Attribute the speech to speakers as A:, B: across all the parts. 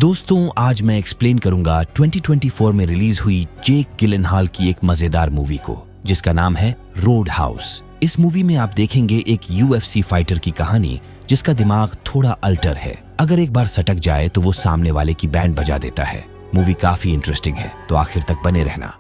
A: दोस्तों, आज मैं एक्सप्लेन करूंगा 2024 में रिलीज हुई जेक गिलेनहॉल की एक मजेदार मूवी को, जिसका नाम है रोड हाउस। इस मूवी में आप देखेंगे एक UFC फाइटर की कहानी जिसका दिमाग थोड़ा अल्टर है। अगर एक बार सटक जाए तो वो सामने वाले की बैंड बजा देता है। मूवी काफी इंटरेस्टिंग है, तो आखिर तक बने रहना।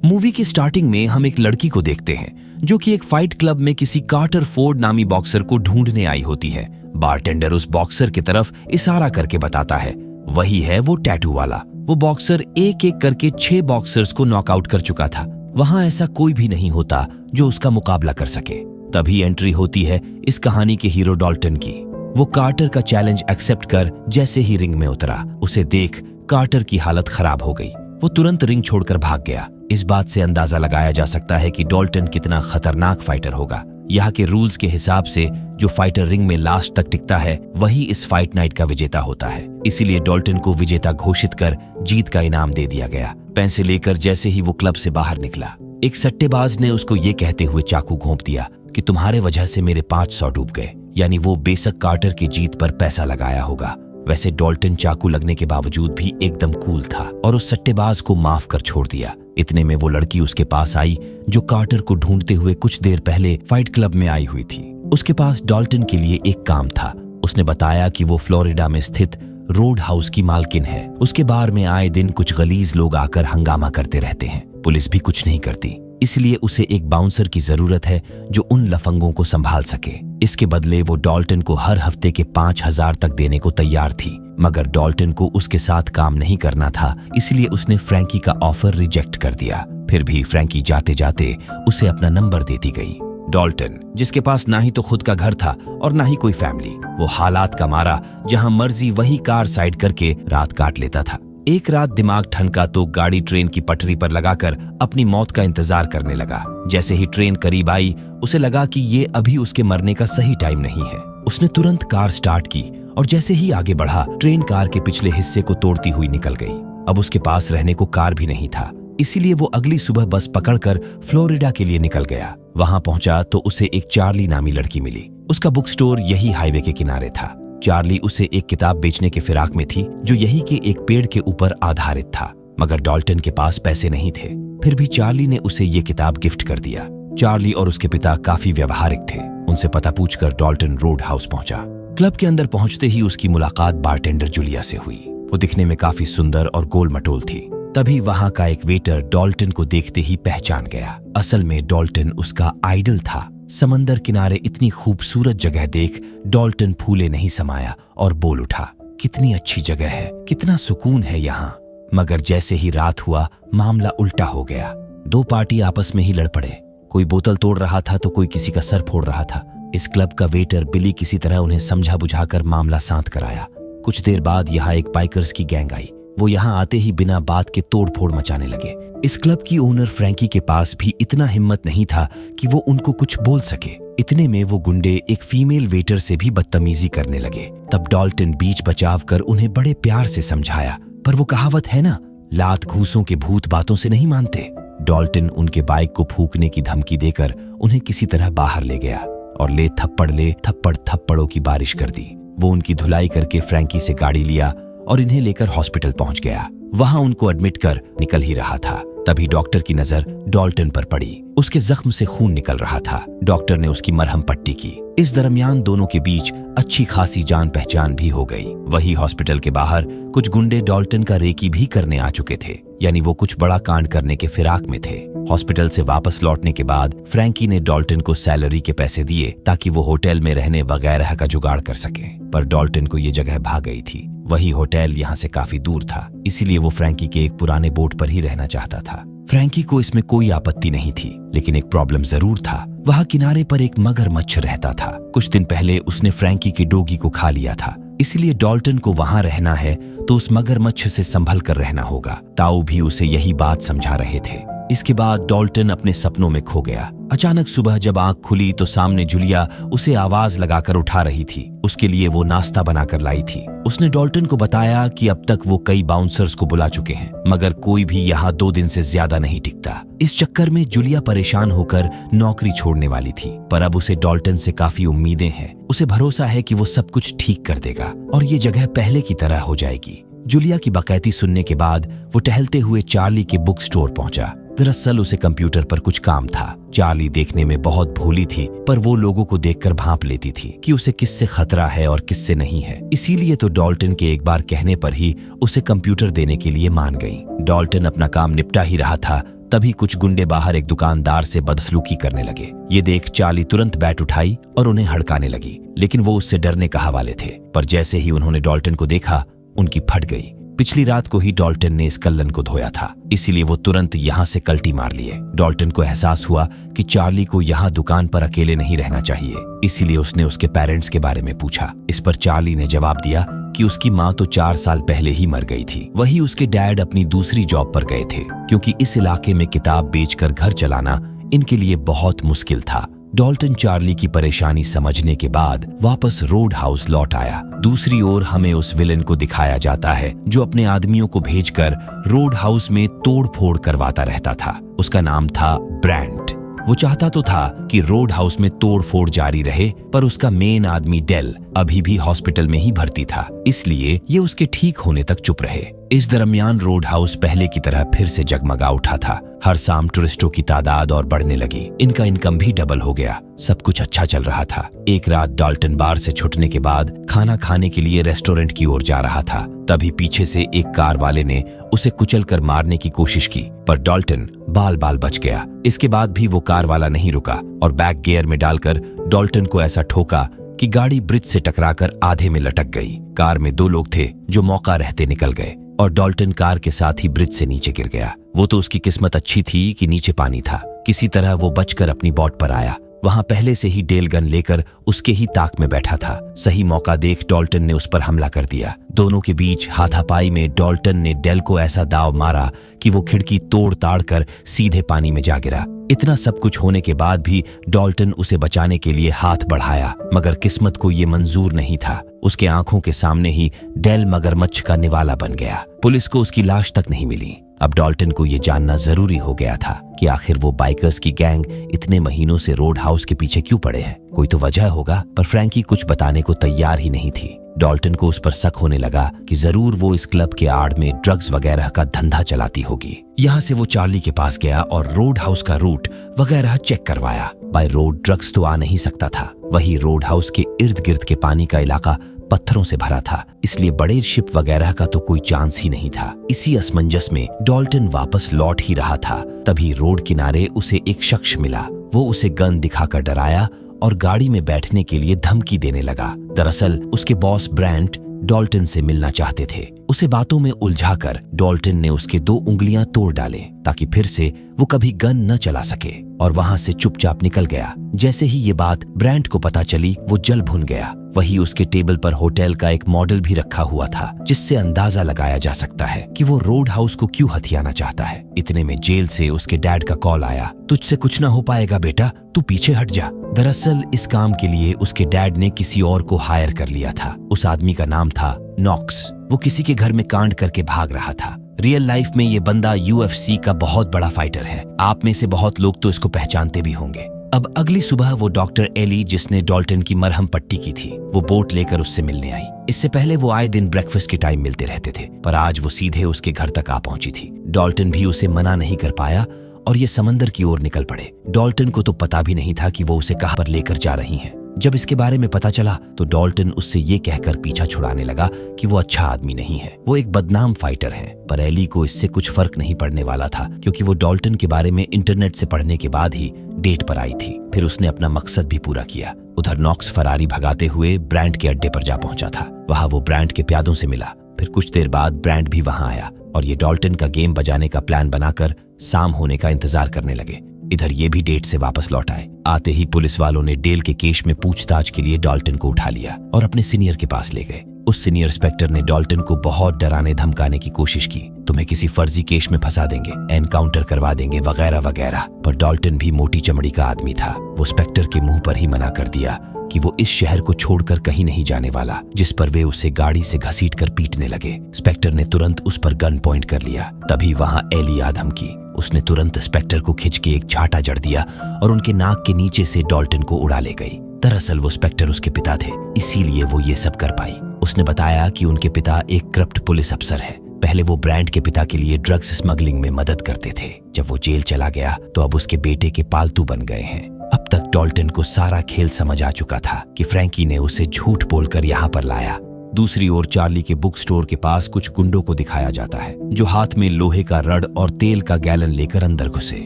A: मूवी की स्टार्टिंग में हम एक लड़की को देखते हैं जो कि एक फाइट क्लब में किसी कार्टर फोर्ड नामी बॉक्सर को ढूंढने आई होती है। बारटेंडर उस बॉक्सर की तरफ इशारा करके बताता है वही है वो टैटू वाला। वो बॉक्सर एक एक करके 6 बॉक्सर्स को नॉकआउट कर चुका था। वहां ऐसा कोई भी नहीं होता जो उसका मुकाबला कर सके। तभी एंट्री होती है इस कहानी के हीरो डॉल्टन की। वो कार्टर का चैलेंज एक्सेप्ट कर जैसे ही रिंग में उतरा, उसे देख कार्टर की हालत खराब हो गई। वो तुरंत रिंग छोड़कर भाग गया। इस बात से अंदाजा लगाया जा सकता है कि डॉल्टन कितना खतरनाक फाइटर होगा। यहाँ के रूल्स के हिसाब से जो फाइटर रिंग में लास्ट तक टिकता है वही इस फाइट नाइट का विजेता होता है। इसीलिए डॉल्टन को विजेता घोषित कर जीत का इनाम दे दिया गया। पैसे लेकर जैसे ही वो क्लब से बाहर निकला, एक सट्टेबाज ने उसको ये कहते हुए चाकू घोंप दिया कि तुम्हारे वजह से मेरे 500 डूब गए। यानी वो बेशक कार्टर की जीत पर पैसा लगाया होगा। वैसे डॉल्टन चाकू लगने के बावजूद भी एकदम कूल था और उस सट्टेबाज को माफ कर छोड़ दिया। इतने में वो लड़की उसके पास आई जो कार्टर को ढूंढते हुए कुछ देर पहले फाइट क्लब में आई हुई थी। उसके पास डॉल्टन के लिए एक काम था। उसने बताया कि वो फ्लोरिडा में स्थित रोड हाउस की मालकिन है। उसके बार में आए दिन कुछ गलीज लोग आकर हंगामा करते रहते हैं। पुलिस भी कुछ नहीं करती, इसलिए उसे एक बाउंसर की जरूरत है जो उन लफंगों को संभाल सके। इसके बदले वो डॉल्टन को हर हफ्ते के 5000 तक देने को तैयार थी, मगर डॉल्टन को उसके साथ काम नहीं करना था, इसलिए उसने फ्रैंकी का ऑफर रिजेक्ट कर दिया। फिर भी फ्रैंकी जाते जाते उसे अपना नंबर देती गई। डॉल्टन, जिसके पास ना ही तो खुद का घर था और ना ही कोई फैमिली, वो हालात का मारा जहां मर्जी वही कार साइड करके रात काट लेता था। एक रात दिमाग ठनका तो गाड़ी ट्रेन की पटरी पर लगाकर अपनी मौत का इंतजार करने लगा। जैसे ही ट्रेन करीब आई, उसे लगा कि ये अभी उसके मरने का सही टाइम नहीं है। उसने तुरंत कार स्टार्ट की और जैसे ही आगे बढ़ा, ट्रेन कार के पिछले हिस्से को तोड़ती हुई निकल गई। अब उसके पास रहने को कार भी नहीं था, इसीलिए वो अगली सुबह बस पकड़कर फ्लोरिडा के लिए निकल गया। वहां पहुंचा तो उसे एक चार्ली नामी लड़की मिली। उसका बुक स्टोर यही हाईवे के किनारे था। चार्ली उसे एक किताब बेचने के फिराक में थी जो यही के एक पेड़ के ऊपर आधारित था, मगर डॉल्टन के पास पैसे नहीं थे। फिर भी चार्ली ने उसे ये किताब गिफ्ट कर दिया। चार्ली और उसके पिता काफी व्यवहारिक थे। उनसे पता पूछकर डॉल्टन रोड हाउस पहुंचा। क्लब के अंदर पहुंचते ही उसकी मुलाकात बारटेंडर जूलिया से हुई। वो दिखने में काफी सुंदर और गोल मटोल थी। तभी वहां का एक वेटर डॉल्टन को देखते ही पहचान गया। असल में डॉल्टन उसका आइडल था। समंदर किनारे इतनी खूबसूरत जगह देख डॉल्टन फूले नहीं समाया और बोल उठा, कितनी अच्छी जगह है, कितना सुकून है यहाँ। मगर जैसे ही रात हुआ, मामला उल्टा हो गया। 2 पार्टी आपस में ही लड़ पड़े। कोई बोतल तोड़ रहा था तो कोई किसी का सर फोड़ रहा था। इस क्लब का वेटर बिली किसी तरह उन्हें समझा बुझाकर मामला शांत कराया। कुछ देर बाद यहाँ एक बाइकर्स की गैंग आई। वो यहाँ आते ही बिना बात के तोड़ फोड़ मचाने लगे। इस क्लब की ओनर फ्रैंकी के पास भी इतना हिम्मत नहीं था कि वो उनको कुछ बोल सके। इतने में वो गुंडे एक फीमेल वेटर से भी बदतमीजी करने लगे। तब डॉल्टन बीच बचाव कर उन्हें बड़े प्यार से समझाया, पर वो कहावत है ना, लात घूसों के भूत बातों से नहीं मानते। डॉल्टन उनके बाइक को फूंकने की धमकी देकर उन्हें किसी तरह बाहर ले गया और ले थप्पड़ थप्पड़ों की बारिश कर दी। वो उनकी धुलाई करके फ्रैंकी से गाड़ी लिया और इन्हें लेकर हॉस्पिटल पहुंच गया। वहां उनको एडमिट कर निकल ही रहा था, तभी डॉक्टर की नजर डॉल्टन पर पड़ी। उसके जख्म से खून निकल रहा था। डॉक्टर ने उसकी मरहम पट्टी की। इस दरमियान दोनों के बीच अच्छी खासी जान पहचान भी हो गई। वही हॉस्पिटल के बाहर कुछ गुंडे डॉल्टन का रेकी भी करने आ चुके थे, यानी वो कुछ बड़ा कांड करने के फिराक में थे। हॉस्पिटल से वापस लौटने के बाद फ्रैंकी ने डॉल्टन को सैलरी के पैसे दिए ताकि वो होटल में रहने वगैरह का जुगाड़ कर सके, पर डॉल्टन को ये जगह भाग गई थी। वही होटल यहाँ से काफी दूर था, इसीलिए वो फ्रैंकी के एक पुराने बोट पर ही रहना चाहता था। फ्रैंकी को इसमें कोई आपत्ति नहीं थी, लेकिन एक प्रॉब्लम जरूर था। वहाँ किनारे पर एक मगरमच्छ रहता था। कुछ दिन पहले उसने फ्रैंकी के डोगी को खा लिया था, इसलिए डॉल्टन को वहां रहना है तो उस मगरमच्छ से संभल कर रहना होगा। ताऊ भी उसे यही बात समझा रहे थे। इसके बाद डॉल्टन अपने सपनों में खो गया। अचानक सुबह जब आंख खुली तो सामने जूलिया उसे आवाज लगाकर उठा रही थी। उसके लिए वो नाश्ता बनाकर लाई थी। उसने डॉल्टन को बताया कि अब तक वो कई बाउंसर्स को बुला चुके हैं, मगर कोई भी यहाँ 2 दिन से ज्यादा नहीं टिकता। इस चक्कर में जूलिया परेशान होकर नौकरी छोड़ने वाली थी, पर अब उसे डॉल्टन से काफी उम्मीदें हैं। उसे भरोसा है कि वो सब कुछ ठीक कर देगा और ये जगह पहले की तरह हो जाएगी। जूलिया की बकैती सुनने के बाद वो टहलते हुए चार्ली के बुक स्टोर पहुंचा। दरअसल उसे कंप्यूटर पर कुछ काम था। चार्ली देखने में बहुत भोली थी, पर वो लोगों को देखकर भांप लेती थी कि उसे किससे खतरा है और किससे नहीं है। इसीलिए तो डॉल्टन के एक बार कहने पर ही उसे कंप्यूटर देने के लिए मान गई। डॉल्टन अपना काम निपटा ही रहा था, तभी कुछ गुंडे बाहर एक दुकानदार से बदसलूकी करने लगे। ये देख चार्ली तुरंत बैट उठाई और उन्हें हड़काने लगी, लेकिन वो उससे डरने का हवाले थे। पर जैसे ही उन्होंने डॉल्टन को देखा, उनकी फट गई। पिछली रात को ही डॉल्टन ने इस कल्लन को धोया था, इसीलिए वो तुरंत यहाँ से कल्टी मार लिए। डॉल्टन को एहसास हुआ कि चार्ली को यहाँ दुकान पर अकेले नहीं रहना चाहिए, इसीलिए उसने उसके पेरेंट्स के बारे में पूछा। इस पर चार्ली ने जवाब दिया कि उसकी माँ तो 4 साल पहले ही मर गई थी। वही उसके डैड अपनी दूसरी जॉब पर गए थे, क्योंकि इस इलाके में किताब बेचकर घर चलाना इनके लिए बहुत मुश्किल था। डॉल्टन चार्ली की परेशानी समझने के बाद वापस रोड हाउस लौट आया। दूसरी ओर हमें उस विलेन को दिखाया जाता है जो अपने आदमियों को भेजकर रोड हाउस में तोड़-फोड़ करवाता रहता था। उसका नाम था ब्रैंट। वो चाहता तो था कि रोड हाउस में तोड़-फोड़ जारी रहे, पर उसका मेन आदमी डेल अभी भी हॉस्पिटल में ही भर्ती था, इसलिए ये उसके ठीक होने तक चुप रहे। इस दरमियान रोड हाउस पहले की तरह फिर से जगमगा उठा था। हर शाम टूरिस्टों की तादाद और बढ़ने लगी। इनका इनकम भी डबल हो गया। सब कुछ अच्छा चल रहा था। एक रात डॉल्टन बार से छुटने के बाद खाना खाने के लिए रेस्टोरेंट की ओर जा रहा था। तभी पीछे से एक कार वाले ने उसे कुचलकर मारने की कोशिश की, पर डॉल्टन बाल बाल बच गया। इसके बाद भी वो कार वाला नहीं रुका और बैक गियर में डालकर डॉल्टन को ऐसा ठोका कि गाड़ी ब्रिज से टकराकर आधे में लटक गई। कार में 2 लोग थे जो मौका रहते निकल गए और डॉल्टन कार के साथ ही ब्रिज से नीचे गिर गया। वो तो उसकी किस्मत अच्छी थी कि नीचे पानी था। किसी तरह वो बचकर अपनी बोट पर आया। वहां पहले से ही डेल गन लेकर उसके ही ताक में बैठा था। सही मौका देख डॉल्टन ने उस पर हमला कर दिया। दोनों के बीच हाथापाई में डॉल्टन ने डेल को ऐसा दाव मारा कि वो खिड़की तोड़ ताड़ कर सीधे पानी में जा गिरा। इतना सब कुछ होने के बाद भी डॉल्टन उसे बचाने के लिए हाथ बढ़ाया, मगर किस्मत को ये मंजूर नहीं था। उसके आंखों के सामने ही डेल मगरमच्छ का निवाला बन गया। पुलिस को उसकी लाश तक नहीं मिली। अब डॉल्टन को ये जानना जरूरी हो गया था कि आखिर वो बाइकर्स की गैंग इतने महीनों से रोड हाउस के पीछे क्यों पड़े हैं। कोई तो वजह होगा, पर फ्रैंकी कुछ बताने को तैयार ही नहीं थी। डॉल्टन को उस पर शक होने लगा कि जरूर वो इस क्लब के आड़ में ड्रग्स वगैरह का धंधा चलाती होगी। यहाँ से वो चार्ली के पास गया और रोड हाउस का रूट वगैरह चेक करवाया। बाय रोड ड्रग्स तो आ नहीं सकता था। वही रोड हाउस के इर्द गिर्द के पानी का इलाका पत्थरों से भरा था, इसलिए बड़े शिप वगैरह का तो कोई चांस ही नहीं था। इसी असमंजस में डॉल्टन वापस लौट ही रहा था, तभी रोड किनारे उसे एक शख्स मिला। वो उसे गन दिखाकर डराया और गाड़ी में बैठने के लिए धमकी देने लगा। दरअसल उसके बॉस ब्रैंट डॉल्टन से मिलना चाहते थे। उसे बातों में उलझाकर डॉल्टन ने उसके 2 उंगलियां तोड़ डाले ताकि फिर से वो कभी गन न चला सके, और वहां से चुपचाप निकल गया। जैसे ही ये बात ब्रैंट को पता चली, वो जल भुन गया। वही उसके टेबल पर होटल का एक मॉडल भी रखा हुआ था, जिससे अंदाजा लगाया जा सकता है कि वो रोड हाउस को क्यों हथियाना चाहता है। इतने में जेल से उसके डैड का कॉल आया। तुझसे कुछ ना हो पाएगा बेटा, तू पीछे हट जा। दरअसल इस काम के लिए उसके डैड ने किसी और को हायर कर लिया था। उस आदमी का नाम था नॉक्स। वो किसी के घर में कांड करके भाग रहा था। रियल लाइफ में ये बंदा UFC का बहुत बड़ा फाइटर है। आप में से बहुत लोग तो इसको पहचानते भी होंगे। अब अगली सुबह वो डॉक्टर एली, जिसने डॉल्टन की मरहम पट्टी की थी, वो बोट लेकर उससे मिलने आई। इससे पहले वो आए दिन ब्रेकफास्ट के टाइम मिलते रहते थे, पर आज वो सीधे उसके घर तक आ पहुंची थी। डॉल्टन भी उसे मना नहीं कर पाया और ये समंदर की ओर निकल पड़े। डॉल्टन को तो पता भी नहीं था कि वो उसे कहां पर लेकर जा रही हैं। जब इसके बारे में पता चला तो डॉल्टन उससे ये कहकर पीछा छुड़ाने लगा कि वो अच्छा आदमी नहीं है, वो एक बदनाम फाइटर है। पर एली को इससे कुछ फर्क नहीं पड़ने वाला था, क्योंकि वो डॉल्टन के बारे में इंटरनेट से पढ़ने के बाद ही डेट पर आई थी। फिर उसने अपना मकसद भी पूरा किया। उधर नॉक्स फरारी भगाते हुए ब्रैंड के अड्डे पर जा पहुंचा था। वहां वो ब्रैंड के प्यादों से मिला। फिर कुछ देर बाद ब्रैंड भी वहां आया और ये डॉल्टन का गेम बजाने का प्लान बनाकर शाम होने का इंतजार करने लगे। इधर ये भी डेट से वापस लौट आए। आते ही पुलिस वालों ने डेल के केस में पूछताछ के लिए डॉल्टन को उठा लिया और अपने सीनियर के पास ले गए। उस सीनियर इंस्पेक्टर ने डॉल्टन को बहुत डराने धमकाने की कोशिश की। तुम्हें किसी फर्जी केस में फंसा देंगे, एनकाउंटर करवा देंगे, वगैरह वगैरह। पर डॉल्टन भी मोटी चमड़ी का आदमी था। वो इंस्पेक्टर के मुंह पर ही मना कर दिया कि वो इस शहर को छोड़कर कहीं नहीं जाने वाला, जिस पर वे उसे गाड़ी से घसीटकर पीटने लगे। इंस्पेक्टर ने तुरंत उस पर गन पॉइंट कर लिया। तभी वहां एली आ धमकी। उसने तुरंत इंस्पेक्टर को खिंच के एक झाटा जड़ दिया और उनके नाक के नीचे से डॉल्टन को उड़ा ले गई। दरअसल वो इंस्पेक्टर उसके पिता थे, इसीलिए वो ये सब कर पाई। उसने बताया कि उनके पिता एक करप्ट पुलिस अफसर है। पहले वो ब्रांड के पिता के लिए ड्रग्स स्मगलिंग में मदद करते थे। जब वो जेल चला गया तो अब उसके बेटे के पालतू बन गए हैं। अब तक डॉल्टन को सारा खेल समझ आ चुका था कि फ्रैंकी ने उसे झूठ बोलकर यहाँ पर लाया। दूसरी ओर चार्ली के बुक स्टोर के पास कुछ गुंडों को दिखाया जाता है, जो हाथ में लोहे का रड और तेल का गैलन लेकर अंदर घुसे।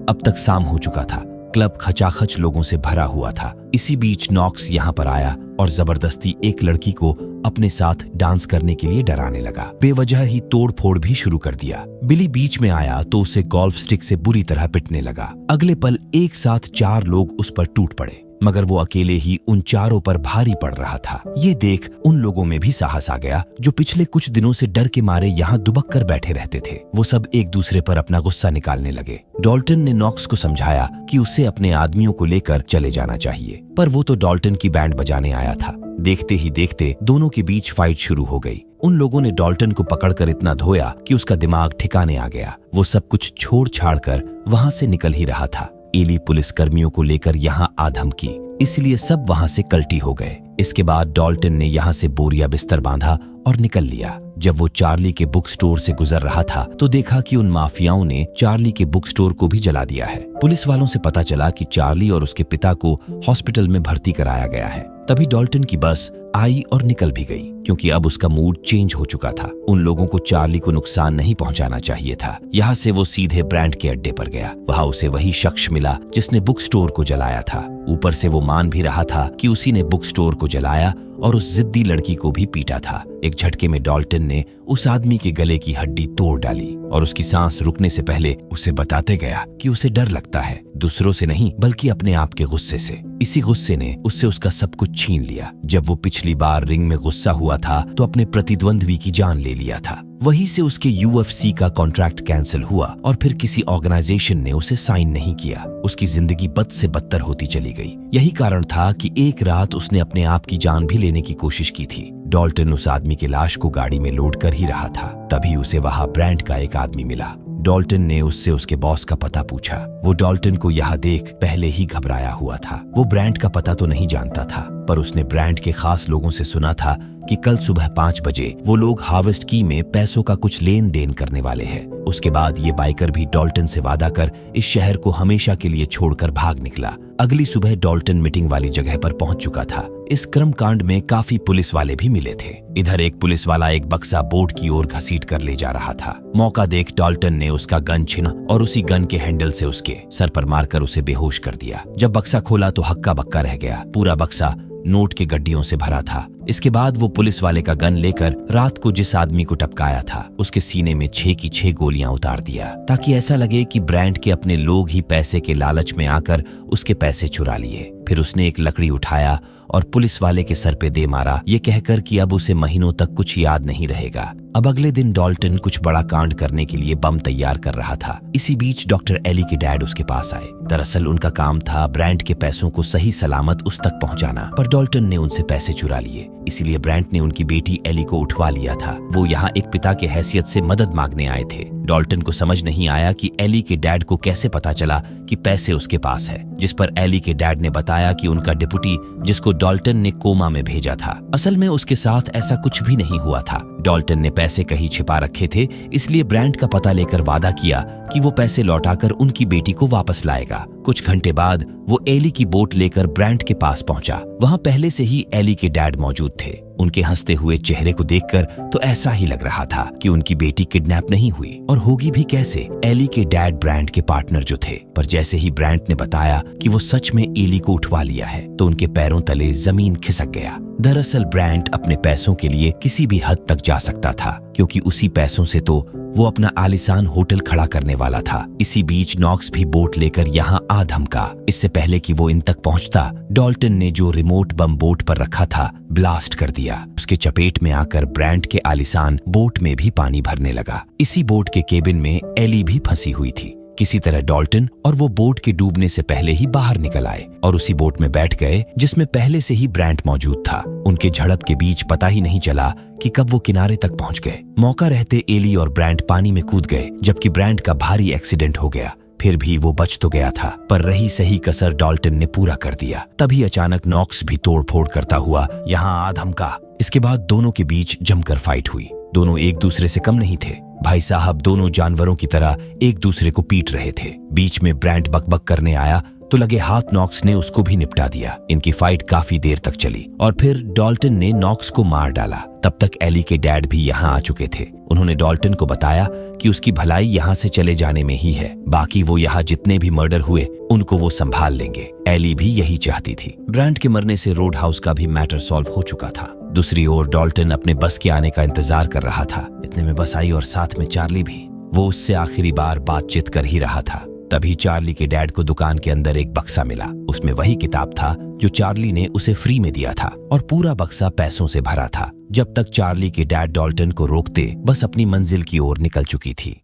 A: अब तक शाम हो चुका था। क्लब खचाखच लोगों से भरा हुआ था। इसी बीच नॉक्स यहाँ पर आया और जबरदस्ती एक लड़की को अपने साथ डांस करने के लिए डराने लगा। बेवजह ही तोड़फोड़ भी शुरू कर दिया। बिली बीच में आया तो उसे गोल्फ स्टिक से बुरी तरह पिटने लगा। अगले पल एक साथ 4 लोग उस पर टूट पड़े, मगर वो अकेले ही उन चारों पर भारी पड़ रहा था। ये देख उन लोगों में भी साहस आ गया जो पिछले कुछ दिनों से डर के मारे यहाँ दुबक कर बैठे रहते थे। वो सब एक दूसरे पर अपना गुस्सा निकालने लगे। डॉल्टन ने नॉक्स को समझाया कि उसे अपने आदमियों को लेकर चले जाना चाहिए, पर वो तो डॉल्टन की बैंड बजाने आया था। देखते ही देखते दोनों के बीच फाइट शुरू हो गई। उन लोगों ने डॉल्टन को पकड़कर इतना धोया कि उसका दिमाग ठिकाने आ गया। वो सब कुछ छोड़ छाड़ कर वहां से निकल ही रहा था। एली पुलिस कर्मियों को लेकर यहाँ आ धमकी, इसलिए सब वहां से कल्टी हो गए। इसके बाद डॉल्टन ने यहाँ से बोरिया बिस्तर बांधा और निकल लिया। जब वो चार्ली के बुक स्टोर से गुजर रहा था तो देखा कि उन माफियाओं ने चार्ली के बुक स्टोर को भी जला दिया है। पुलिस वालों से पता चला कि चार्ली और उसके पिता को हॉस्पिटल में भर्ती कराया गया है। तभी डॉल्टन की बस आई और निकल भी गई, क्योंकि अब उसका मूड चेंज हो चुका था। उन लोगों को चार्ली को नुकसान नहीं पहुंचाना चाहिए था। यहाँ से वो सीधे ब्रांड के अड्डे पर गया। वहाँ उसे वही शख्स मिला जिसने बुक स्टोर को जलाया था। ऊपर से वो मान भी रहा था कि उसी ने बुक स्टोर को जलाया और उस जिद्दी लड़की को भी पीटा था। एक झटके में डॉल्टन ने उस आदमी के गले की हड्डी तोड़ डाली और उसकी सांस रुकने से पहले उसे बताते गया कि उसे डर लगता है, दूसरों से नहीं बल्कि अपने आप के गुस्से से। इसी गुस्से ने उससे उसका सब कुछ छीन लिया। जब वो पिछली बार रिंग में गुस्सा हुआ था तो अपने प्रतिद्वंद्वी की जान ले लिया था। वहीं से उसके UFC का कॉन्ट्रैक्ट कैंसिल हुआ और फिर किसी ऑर्गेनाइजेशन ने उसे साइन नहीं किया। उसकी जिंदगी बद से बदतर होती चली गई। यही कारण था कि एक रात उसने अपने आप की जान भी लेने की कोशिश की थी। डॉल्टन उस आदमी की लाश को गाड़ी में लोड कर ही रहा था। तभी उसे वहां ब्रांड का एक आदमी मिला। डॉल्टन ने उससे उसके बॉस का पता पूछा। वो डॉल्टन को यहाँ देख पहले ही घबराया हुआ था। वो ब्रांड का पता तो नहीं जानता था, पर उसने ब्रांड के खास लोगों से सुना था कि कल सुबह 5 बजे वो लोग हार्वेस्ट की में पैसों का कुछ लेन देन करने वाले हैं। उसके बाद ये बाइकर भी डॉल्टन से वादा कर इस शहर को हमेशा के लिए छोड़कर भाग निकला। अगली सुबह डॉल्टन मीटिंग वाली जगह पर पहुंच चुका था। इस क्रम कांड में काफी पुलिस वाले भी मिले थे। इधर एक पुलिस वाला एक बक्सा बोर्ड की ओर घसीट कर ले जा रहा था। मौका देख डॉल्टन ने उसका गन छीना और उसी गन के हैंडल से उसके सर पर मारकर उसे बेहोश कर दिया। जब बक्सा खोला तो हक्का बक्का रह गया। पूरा बक्सा नोट के गड्डियों से भरा था। इसके बाद वो पुलिस वाले का गन लेकर रात को जिस आदमी को टपकाया था उसके सीने में 6 की 6 गोलियां उतार दिया, ताकि ऐसा लगे कि ब्रांड के अपने लोग ही पैसे के लालच में आकर उसके पैसे चुरा लिए। फिर उसने एक लकड़ी उठाया और पुलिस वाले के सर पे दे मारा, ये कहकर कि अब उसे महीनों तक कुछ याद नहीं रहेगा। अब अगले दिन डॉल्टन कुछ बड़ा कांड करने के लिए बम तैयार कर रहा था। इसी बीच डॉक्टर एली के डैड उसके पास आए। दरअसल उनका काम था ब्रांड के पैसों को सही सलामत उस तक पहुंचाना, पर डॉल्टन ने उनसे पैसे चुरा लिए। इसीलिए ब्रांड ने उनकी बेटी एली को उठवा लिया था। वो यहाँ एक पिता के हैसियत से मदद मांगने आए थे। डॉल्टन को समझ नहीं आया कि एली के डैड को कैसे पता चला कि पैसे उसके पास है, जिस पर एली के डैड ने बताया कि उनका डिप्टी जिसको डॉल्टन ने कोमा में भेजा था, असल में उसके साथ ऐसा कुछ भी नहीं हुआ था। डॉल्टन ने पैसे कहीं छिपा रखे थे, इसलिए ब्रांड का पता लेकर वादा किया कि वो पैसे लौटाकर उनकी बेटी को वापस लाएगा। कुछ घंटे बाद वो एली की बोट लेकर ब्रांड के पास पहुंचा। वहां पहले से ही एली के डैड मौजूद थे। उनके हंसते हुए चेहरे को देखकर तो ऐसा ही लग रहा था कि उनकी बेटी किडनैप नहीं हुई, और होगी भी कैसे। एली के डैड ब्रांड के पार्टनर जो थे, पर जैसे ही ब्रांड ने बताया कि वो सच में एली को उठवा लिया है तो उनके पैरों तले जमीन खिसक गया। दरअसल ब्रांड अपने पैसों के लिए किसी भी हद तक जा सकता था, क्योंकि उसी पैसों से तो वो अपना आलीशान होटल खड़ा करने वाला था। इसी बीच नॉक्स भी बोट लेकर यहाँ आ धमका। इससे पहले कि वो इन तक पहुंचता, डॉल्टन ने जो रिमोट बम बोट पर रखा था ब्लास्ट कर दिया। उसके चपेट में आकर ब्रांड के आलीशान बोट में भी पानी भरने लगा। इसी बोट के केबिन में एली भी फंसी हुई थी। किसी तरह डॉल्टन और वो बोट के डूबने से पहले ही बाहर निकल आए और उसी बोट में बैठ गए जिसमें पहले से ही ब्रांड मौजूद था। उनके झड़प के बीच पता ही नहीं चला कि कब वो किनारे तक पहुंच गए। मौका रहते एली और ब्रांड पानी में कूद गए, जबकि ब्रांड का भारी एक्सीडेंट हो गया। फिर भी वो बच तो गया था, पर रही सही कसर डॉल्टन ने पूरा कर दिया। तभी अचानक नॉक्स भी तोड़फोड़ करता हुआ यहाँ आ धमका। इसके बाद दोनों के बीच जमकर फाइट हुई। दोनों एक दूसरे से कम नहीं थे। भाई साहब दोनों जानवरों की तरह एक दूसरे को पीट रहे थे। बीच में ब्रांड बकबक करने आया तो लगे हाथ नॉक्स ने उसको भी निपटा दिया। इनकी फाइट काफी देर तक चली और फिर डॉल्टन ने नॉक्स को मार डाला। तब तक एली के डैड भी यहाँ आ चुके थे। उन्होंने डॉल्टन को बताया कि उसकी भलाई यहाँ से चले जाने में ही है, बाकी वो यहाँ जितने भी मर्डर हुए उनको वो संभाल लेंगे। एली भी यही चाहती थी। ब्रांड के मरने से रोड हाउस का भी मैटर सॉल्व हो चुका था। दूसरी ओर डॉल्टन अपने बस के आने का इंतजार कर रहा था। इतने में बस आई और साथ में चार्ली भी। वो उससे आखिरी बार बातचीत कर ही रहा था। तभी चार्ली के डैड को दुकान के अंदर एक बक्सा मिला। उसमें वही किताब था जो चार्ली ने उसे फ्री में दिया था और पूरा बक्सा पैसों से भरा था। जब तक चार्ली के डैड डॉल्टन को रोकते, बस अपनी मंजिल की ओर निकल चुकी थी।